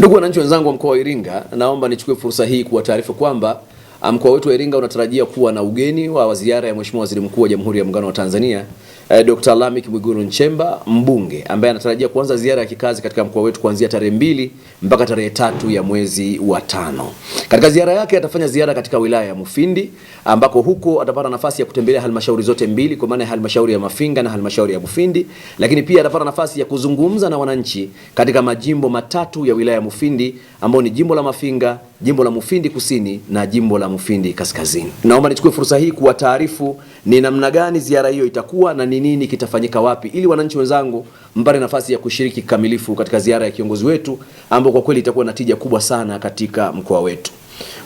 Ndugu wananchi wenzangu wa mkoa wa Iringa, naomba nichukue fursa hii kuwataarifu kwamba mkoa wetu wa Iringa unatarajia kuwa na ugeni wa ziara ya Mheshimiwa Waziri Mkuu wa Jamhuri ya Muungano wa Tanzania, Dr. Lameck Mwigulu Nchemba, mbunge ambaye anatarajia kuanza ziara ya kikazi katika mkoa wetu kuanzia tarehe 2 mpaka tarehe 3 ya mwezi wa 5. Katika ziara yake atafanya ziara katika wilaya ya Mufindi ambako huko atapata nafasi ya kutembelea halmashauri zote mbili, kwa maana halmashauri ya Mafinga na halmashauri ya Mufindi, lakini pia atapata nafasi ya kuzungumza na wananchi katika majimbo matatu ya wilaya ya Mufindi ambao ni jimbo la Mafinga, jimbo la Mufindi Kusini na jimbo la Mufindi Kaskazini. Naomba nichukue fursa hii kuwataarifu ni namna gani ziara hiyo itakuwa na ni nini kitafanyika wapi, ili wananchi wenzangu mpate nafasi ya kushiriki kikamilifu katika ziara ya kiongozi wetu ambao kwa kweli itakuwa na tija kubwa sana katika mkoa wetu.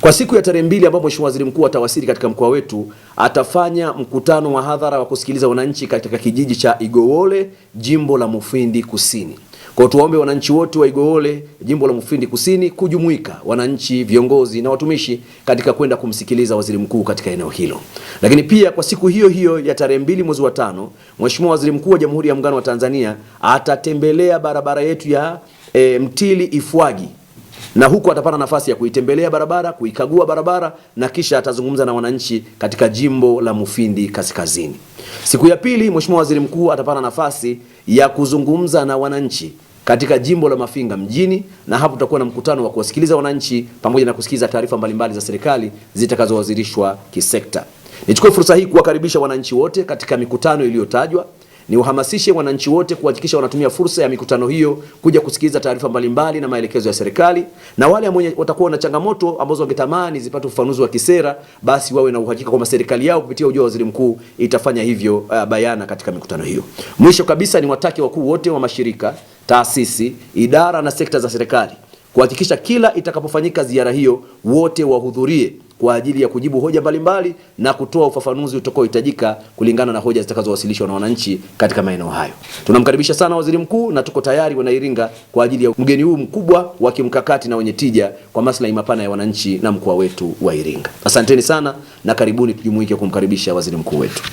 Kwa siku ya tarehe 2 ambapo Mheshimiwa Waziri Mkuu atawasili katika mkoa wetu, atafanya mkutano wa hadhara wa kusikiliza wananchi katika kijiji cha Igowole, jimbo la Mufindi Kusini. Kwa tuombe wananchi wote wa Igowole, jimbo la Mufindi Kusini, kujumuika wananchi, viongozi na watumishi katika kwenda kumsikiliza waziri mkuu katika eneo hilo. Lakini pia kwa siku hiyo hiyo ya tarehe 2 mwezi wa 5, Mheshimiwa Waziri Mkuu wa Jamhuri ya Muungano wa Tanzania atatembelea barabara yetu ya Mtili Ifwagi, na huko atapata nafasi ya kuitembelea barabara, kuikagua barabara na kisha atazungumza na wananchi katika jimbo la Mufindi Kaskazini. Siku ya pili, Mheshimiwa Waziri Mkuu atapata nafasi ya kuzungumza na wananchi katika jimbo la Mafinga mjini, na hapo tutakuwa na mkutano wa kuwasikiliza wananchi pamoja na kusikiliza taarifa mbalimbali za serikali zitakazowasilishwa kisekta. Nichukue fursa hii kuwakaribisha wananchi wote katika mikutano iliyotajwa. Niwahamasishe wananchi wote kuhakikisha wanatumia fursa ya mikutano hiyo kuja kusikiliza taarifa mbalimbali na maelekezo ya serikali, na wale ambao watakuwa na changamoto ambazo wangetamani zipate ufafanuzi wa kisera, basi wawe na uhakika kwamba serikali yao kupitia ujio wa waziri mkuu itafanya hivyo bayana katika mikutano hiyo. Mwisho kabisa, ni watake wakuu wote wa mashirika, taasisi, idara na sekta za serikali kuhakikisha kila itakapofanyika ziara hiyo wote wahudhurie kwa ajili ya kujibu hoja mbalimbali na kutoa ufafanuzi utakaohitajika kulingana na hoja zitakazowasilishwa na wananchi katika maeneo hayo. Tunamkaribisha sana waziri mkuu na tuko tayari wana Iringa kwa ajili ya mgeni huu mkubwa wa kimkakati na wenye tija kwa maslahi mapana ya wananchi na mkoa wetu wa Iringa. Asanteni sana na karibuni tujumuike kumkaribisha waziri mkuu wetu.